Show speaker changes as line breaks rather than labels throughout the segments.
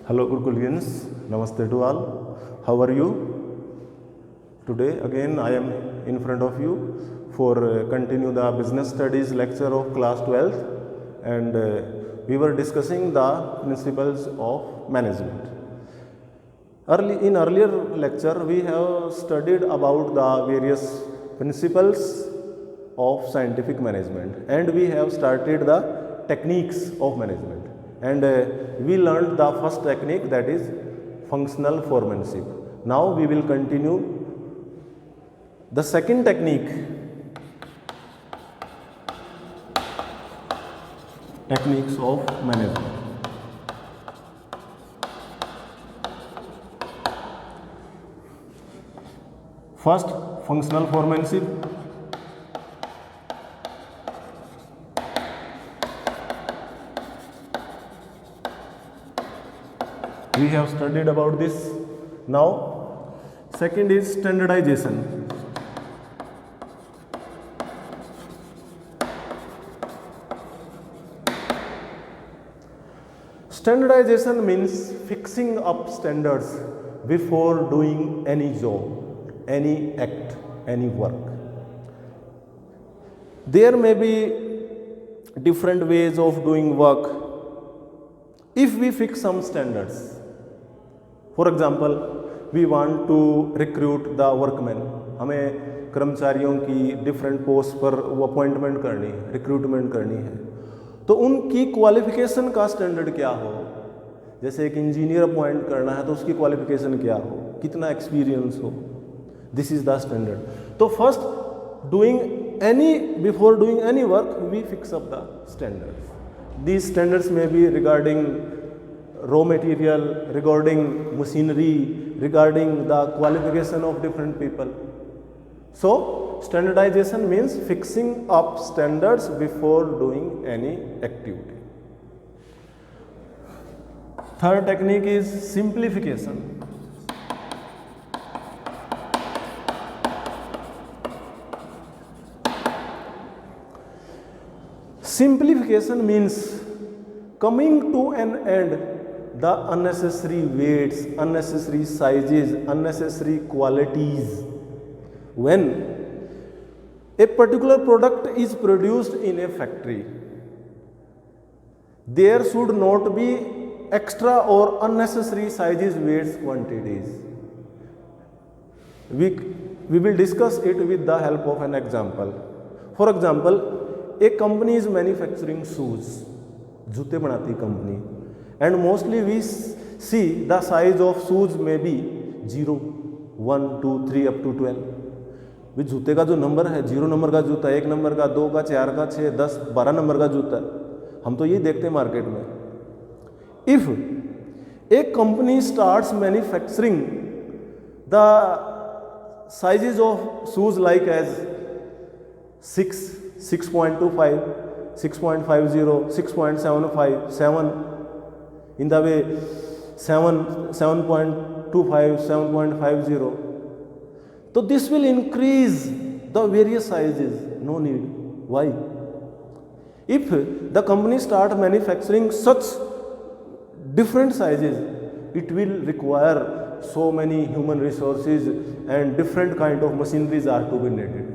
Hello Gurukulians, Namaste to all. How are you? Today again I am in front of you for continue the business studies lecture of class 12th, and we were discussing the principles of management. In earlier lecture we have studied about the various principles of scientific management, and we have started the techniques of management, and we learned the first technique, that is functional foremanship. Now we will continue the second technique, techniques of management. First, functional foremanship. We have studied about this. Now, second is standardization. Standardization means fixing up standards before doing any job, any act, any work. There may be different ways of doing work if we fix some standards. For example, we want to recruit the workmen. हमें कर्मचारियों की different post पर वो appointment करनी है, recruitment करनी है, तो उनकी क्वालिफिकेशन का स्टैंडर्ड क्या हो. जैसे एक इंजीनियर अपॉइंट करना है तो उसकी क्वालिफिकेशन क्या हो, कितना एक्सपीरियंस हो. This is the standard. तो first before doing any work we fix up the standards. These standards may be regarding raw material, regarding machinery, regarding the qualification of different people. So, standardization means fixing up standards before doing any activity. Third technique is simplification. Simplification means coming to an end the unnecessary weights, unnecessary sizes, unnecessary qualities. When a particular product is produced in a factory, there should not be extra or unnecessary sizes, weights, quantities. We will discuss it with the help of an example. For example, a company is manufacturing shoes, जूते बनाती company, and mostly we see the size of shoes may be 0, 1, 2, 3 up to 12. भी जूते का जो number है, 0 number का जूता, 1 number का, 2 का, 4 का, 6, 10, 12 नंबर का जूता, हम तो ये देखते हैं मार्केट में. If a company starts manufacturing the sizes of shoes like as 6, 6.25, 6.50, 6.75, 7, in the way 7, 7.25, 7.50. So this will increase the various sizes. No need. Why? If the company start manufacturing such different sizes, it will require so many human resources and different kind of machineries are to be needed.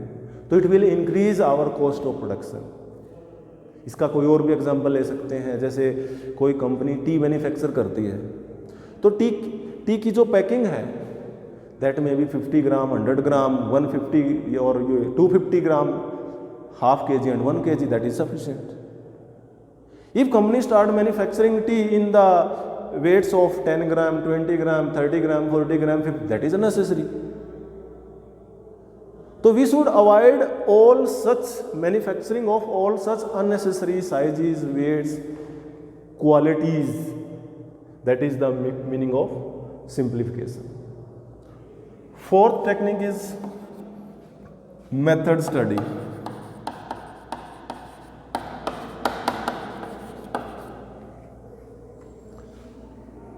तो it will increase our cost of production. इसका कोई और भी example ले सकते हैं. जैसे कोई कंपनी टी मैन्युफैक्चर करती है, तो टी की जो पैकिंग है दैट मे बी 50 ग्राम, 100 ग्राम, 150 और 250 ग्राम, half kg and 1 kg, that is sufficient. If company start manufacturing tea in the weights of 10 gram, 20 gram, 30 gram, 40 gram, 50, that is unnecessary. So we should avoid all such manufacturing of all such unnecessary sizes, weights, qualities. That is the meaning of simplification. Fourth technique is method study.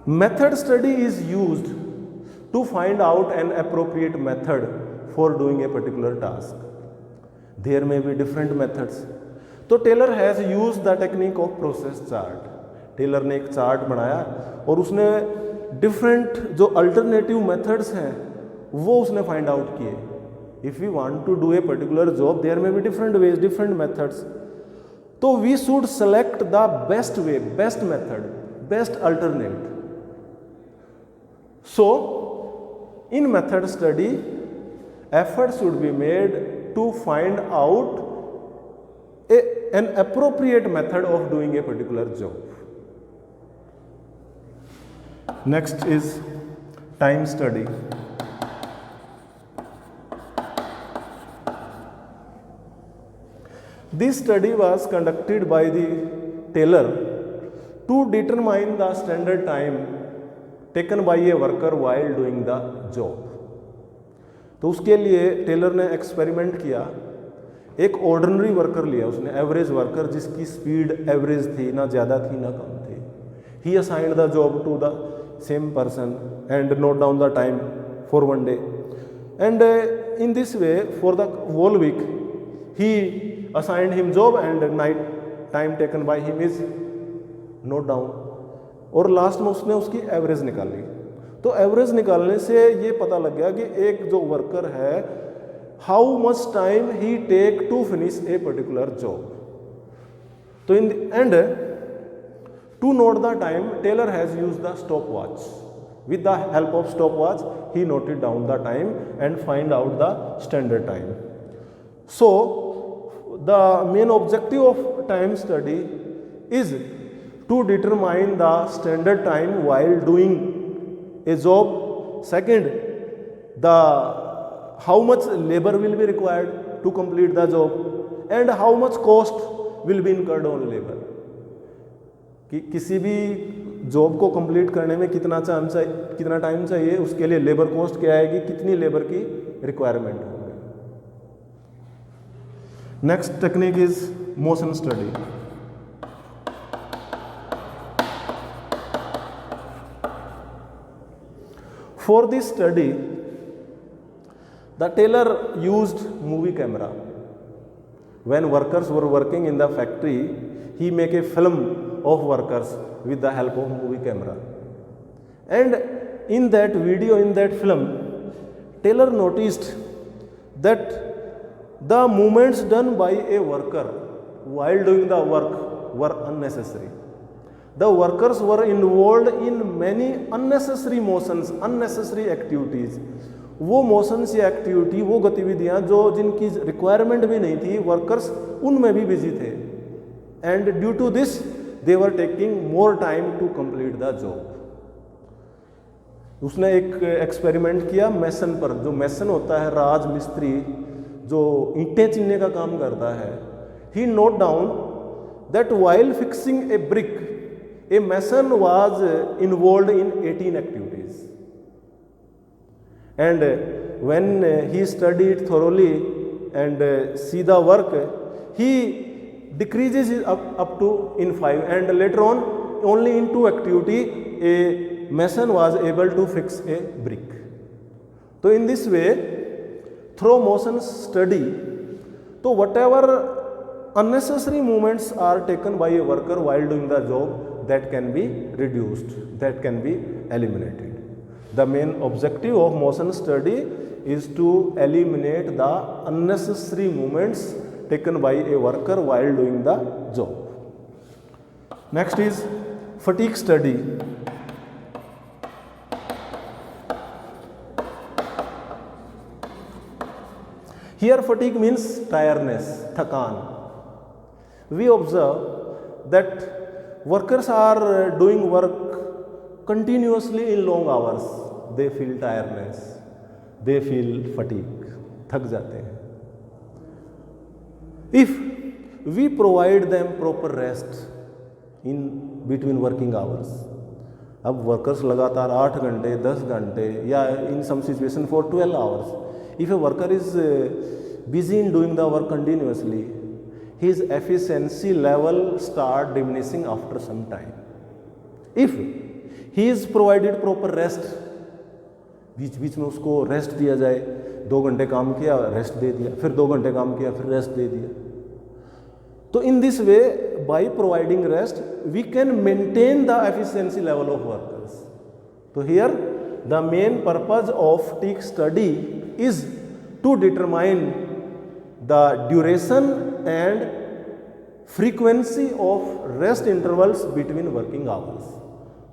Method study is used to find out an appropriate method for doing a particular task. There may be different methods. So Taylor has used the technique of process chart. Taylor ने एक chart बनाया और उसने different जो alternative methods हैं वो उसने find out किए। If we want to do a particular job there में be different ways, different methods, तो we should select the best way, best method, best alternate. So in method study effort should be made to find out an appropriate method of doing a particular job. Next is time study. This study was conducted by the tailor to determine the standard time taken by a worker while doing the job. तो उसके लिए Taylor ने experiment किया, एक ordinary worker लिया उसने, average worker जिसकी speed average थी, ना ज़्यादा थी ना कम थी। He assigned the job to the same person and note down the time for one day and in this way for the whole week he assigned him job and night time taken by him is note down, और last में उसने उसकी average निकाली। तो average निकालने से ये पता लग गया कि एक जो वर्कर है how much time he take to finish a particular job. तो in the end to note the time Taylor has use the stop watch. With the help of stop watch he noted down the time and find out the standard time. So the main objective of time study is to determine the standard time while doing a job. Second, the how much labor will be required to complete the job and how much cost will be incurred on labor. कि किसी भी job को complete करने में कितना time चाहिए, उसके लिए लेबर कॉस्ट क्या आएगी, कितनी लेबर की रिक्वायरमेंट होगी। Next technique is motion study. For this study, the tailor used movie camera. When workers were working in the factory, he make a film of workers with the help of movie camera. And in that video, in that film, tailor noticed that the movements done by a worker while doing the work were unnecessary. The workers were involved in many unnecessary motions, unnecessary activities. वो motions या activity, वो गतिविधियाँ जो जिनकी requirement भी नहीं थी, workers उनमें भी बिजी थे, and due to this they were taking more time to complete the job. उसने एक एक्सपेरिमेंट किया मैसन पर। जो मैसन होता है राज मिस्त्री, जो ईंटें चिनने का काम करता है, he note down that while fixing a brick a mason was involved in 18 activities, and when he studied thoroughly and see the work, he decreases it up to in 5, and later on only in 2 activity a mason was able to fix a brick. So in this way, through motion study, so whatever unnecessary movements are taken by a worker while doing the job, that can be reduced, that can be eliminated. The main objective of motion study is to eliminate the unnecessary movements taken by a worker while doing the job. Next is fatigue study. Here fatigue means tiredness, thakan. We observe that workers are doing work continuously in long hours. They feel tiredness, they feel fatigue, थक जाते हैं. If we provide them proper rest in between working hours, अब workers लगातार 8 घंटे 10 घंटे या in some situation for 12 hours, if a worker is busy in doing the work continuously, his efficiency level start diminishing after some time. If he is provided proper rest, बीच बीच में उसको rest दिया जाए, 2 घंटे काम किया रेस्ट दे दिया, फिर 2 घंटे काम किया फिर रेस्ट दे दिया, तो in this way by providing rest we can maintain the efficiency level of workers. So here the main purpose of fatigue study is to determine the duration and frequency of rest intervals between working hours.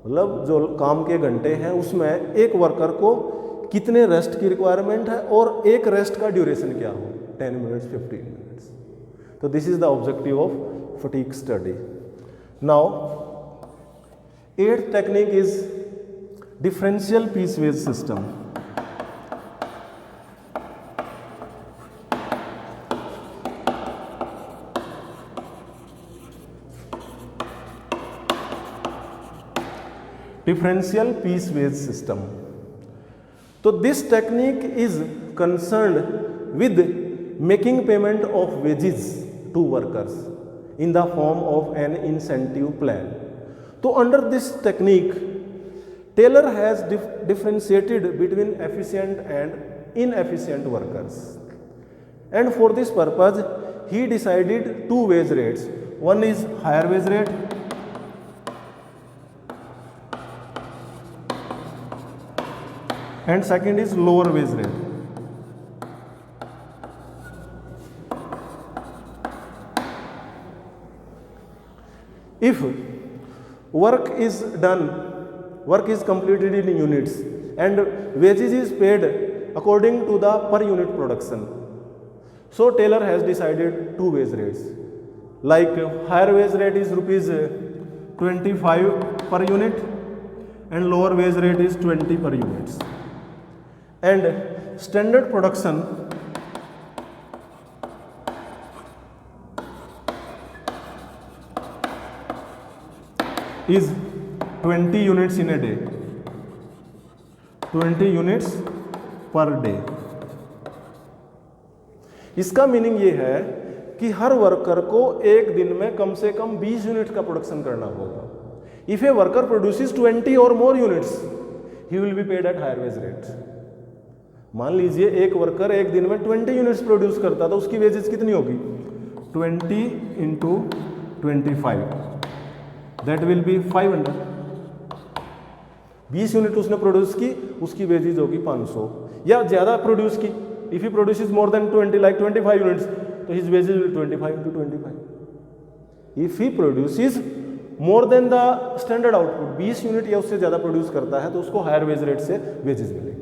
मतलब जो काम के घंटे हैं उसमें एक worker को कितने रेस्ट की रिक्वायरमेंट है और एक रेस्ट का ड्यूरेशन क्या हो, 10 मिनट्स 15 मिनट्स. तो this is the objective of fatigue study. Now 8th technique is differential piece wage system. Differential piece wage system. So this technique is concerned with making payment of wages to workers in the form of an incentive plan. So under this technique, Taylor has differentiated between efficient and inefficient workers. And for this purpose, he decided two wage rates. One is higher wage rate and second is lower wage rate. If work is completed in units and wages is paid according to the per unit production, so Taylor has decided two wage rates. Like higher wage rate is rupees 25 per unit and lower wage rate is 20 per units. And standard production is 20 units in a day, 20 units per day. इसका meaning ये है कि हर worker को एक दिन में कम से कम 20 unit का प्रोडक्शन करना होगा. इफ ए वर्कर प्रोड्यूसेस 20 और more units, he will be paid at higher wage rate. मान लीजिए एक वर्कर एक दिन में 20 यूनिट्स प्रोड्यूस करता, तो उसकी वेजेस कितनी होगी? 20 into 25, that will be 500. 20 unit उसने प्रोड्यूस की, उसकी वेजेस होगी 500. या ज़्यादा प्रोड्यूस की, if he produces more than 20 like 25 units, तो his wages will 25 into 25. If he produces more than the standard output, 20 unit या उससे ज़्यादा प्रोड्यूस करता है, तो उसको हायर वेज रेट से वेजेस मिलेगी.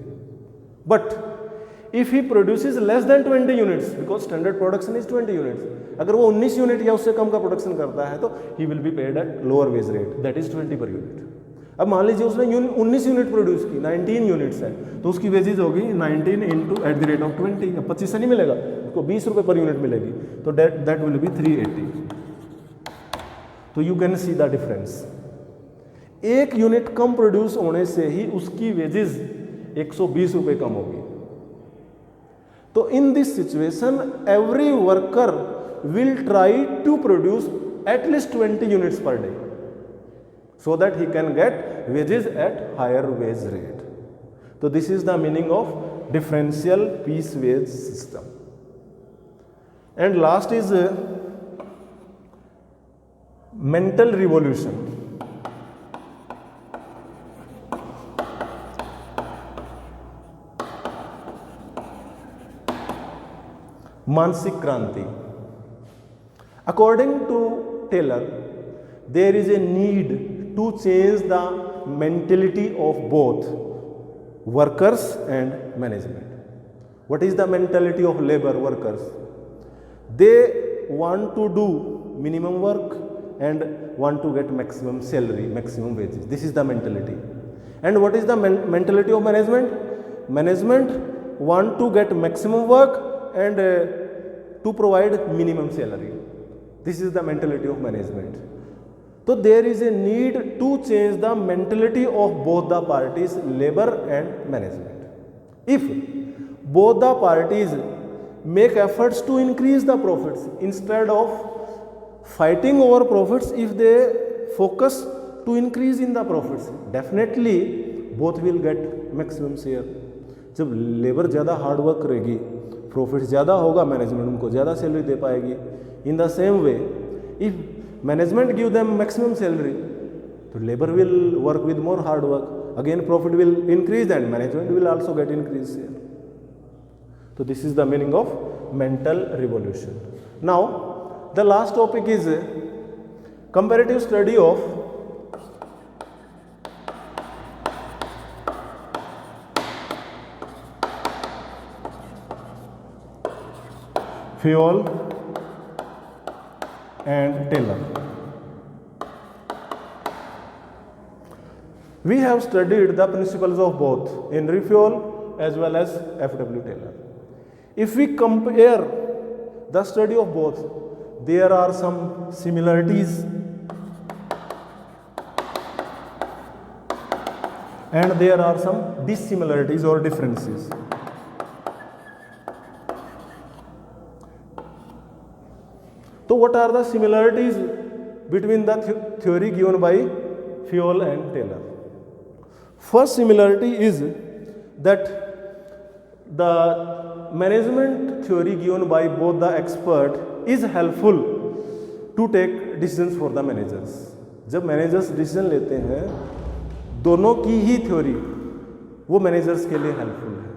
But if he produces less than 20 units, because standard production is 20 units, अगर वो 19 यूनिट या उससे कम का प्रोडक्शन करता है तो he will be paid at lower wage rate, that is 20 per unit. अब मान लीजिए उसने 19 यूनिट प्रोड्यूस की, 19 यूनिट्स है, तो उसकी वेजेज होगी 19 into at the rate of 20. अब 25 से नहीं मिलेगा, उसको 20 रुपये पर यूनिट मिलेगी, तो दैट विल बी 380. तो you can see the difference. एक यूनिट कम प्रोड्यूस होने से ही उसकी वेजेज 120 रुपये कम होगी. तो in this situation every worker will try to produce at least 20 units per day so that he can get wages at higher wage rate. So this is the meaning of differential piece wage system. And last is mental revolution. मानसिक क्रांति. According to Taylor, there is a need to change the mentality of both workers and management. What is the mentality of labor workers? They want to do minimum work and want to get maximum salary, maximum wages. This is the mentality. And what is the mentality of management? Management want to get maximum work and to provide minimum salary. This is the mentality of management. So there is a need to change the mentality of both the parties, labor and management. If both the parties make efforts to increase the profits instead of fighting over profits, if they focus to increase in the profits, definitely both will get maximum share. जब labour ज़्यादा hard work करेगी, profit ज़्यादा होगा, management उनको ज़्यादा salary दे पाएगी. In the same way, if management give them maximum salary, so labor will work with more hard work, again profit will increase and management will also get increase here. So this is the meaning of mental revolution. Now the last topic is comparative study of Fayol and Taylor. We have studied the principles of both Henry Fayol as well as F.W. Taylor. If we compare the study of both, there are some similarities and there are some dissimilarities or differences. So what are the similarities between the theory given by Fayol and Taylor? First similarity is that the management theory given by both the expert is helpful to take decisions for the managers. जब managers decision लेते हैं, दोनों की ही theory वो managers के लिए helpful है.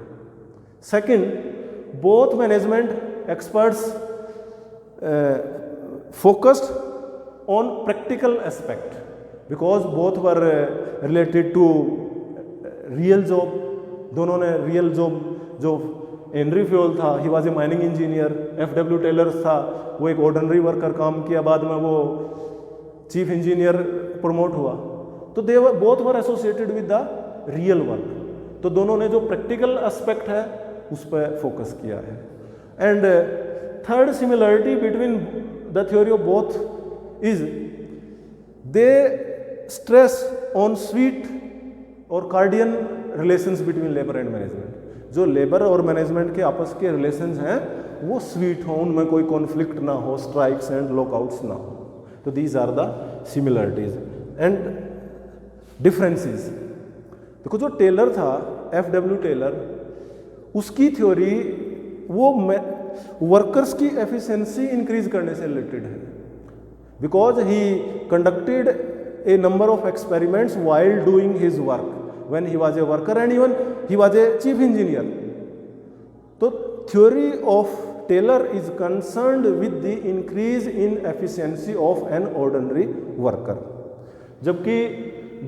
Second, both management experts focused on practical aspect because both were related to real job. दोनों ने real job, जो हेनरी फ्योल था he was a mining engineer, F.W. Taylor था वो एक ऑर्डिनरी वर्कर काम किया, बाद में वो चीफ इंजीनियर प्रमोट हुआ. तो they were both were associated with the real work. तो दोनों ने जो प्रैक्टिकल एस्पेक्ट है उस पर फोकस किया है. And third similarity between the theory of both is they stress on sweet और cordial relations between labour and management. जो लेबर और मैनेजमेंट के आपस के रिलेशंस हैं वो स्वीट हो, उनमें कोई कॉन्फ्लिक्ट ना हो, स्ट्राइक्स एंड लॉकआउट्स ना हो. तो these are the similarities and differences. देखो जो टेलर था, F.W. टेलर, उसकी थ्योरी वो वर्कर्स की एफिशिएंसी इंक्रीज करने से रिलेटेड है because he conducted A number of experiments while doing his work when he was a worker and even he was a chief engineer. So theory of Taylor is concerned with the increase in efficiency of an ordinary worker. जबकि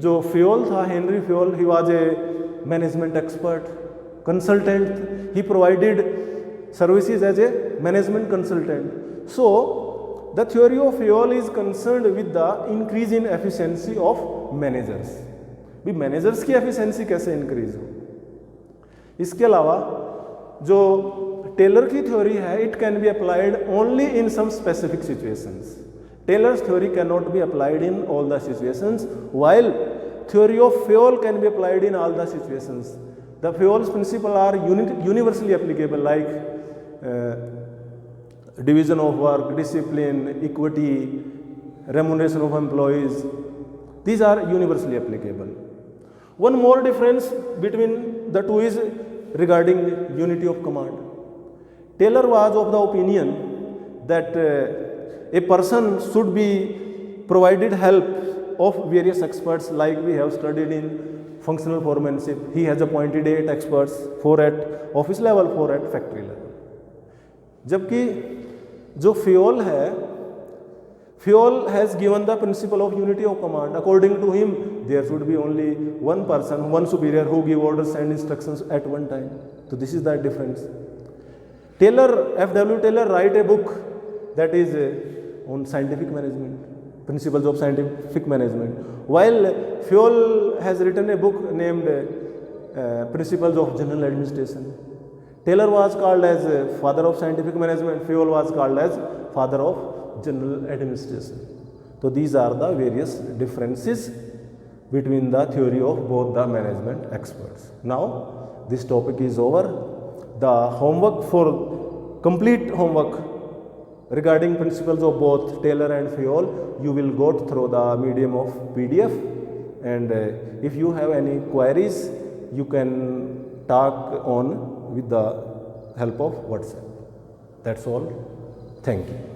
जो Fayol था, Henry Fayol, he was a management expert, consultant. He provided services as a management consultant. So the theory of Fayol is concerned with the increase in efficiency of managers. भी managers की efficiency कैसे increase हो. इसके अलावा जो Taylor की theory है, it can be applied only in some specific situations. Taylor's theory can not be applied in all the situations while theory of Fayol can be applied in all the situations. The Fayol's principles are universally applicable, like division of work, discipline, equity, remuneration of employees. These are universally applicable. One more difference between the two is regarding unity of command. Taylor was of the opinion that a person should be provided help of various experts, like we have studied in functional foremanship. He has appointed 8 experts, 4 at office level, 4 at factory level. जबकि जो Fayol है, Fayol has given the principle of unity of command. According to him, there should be only one person, one superior who give orders and instructions at one time. So this is the difference. Taylor, F.W. Taylor write a book that is on scientific management, principles of scientific management, while Fayol has written a book named Principles of General Administration. Taylor was called as father of scientific management, Fayol was called as father of general administration. So these are the various differences between the theory of both the management experts. Now this topic is over. The homework, for complete homework regarding principles of both Taylor and Fayol, you will go through the medium of PDF, and if you have any queries, you can talk on with the help of WhatsApp. That's all. Thank you.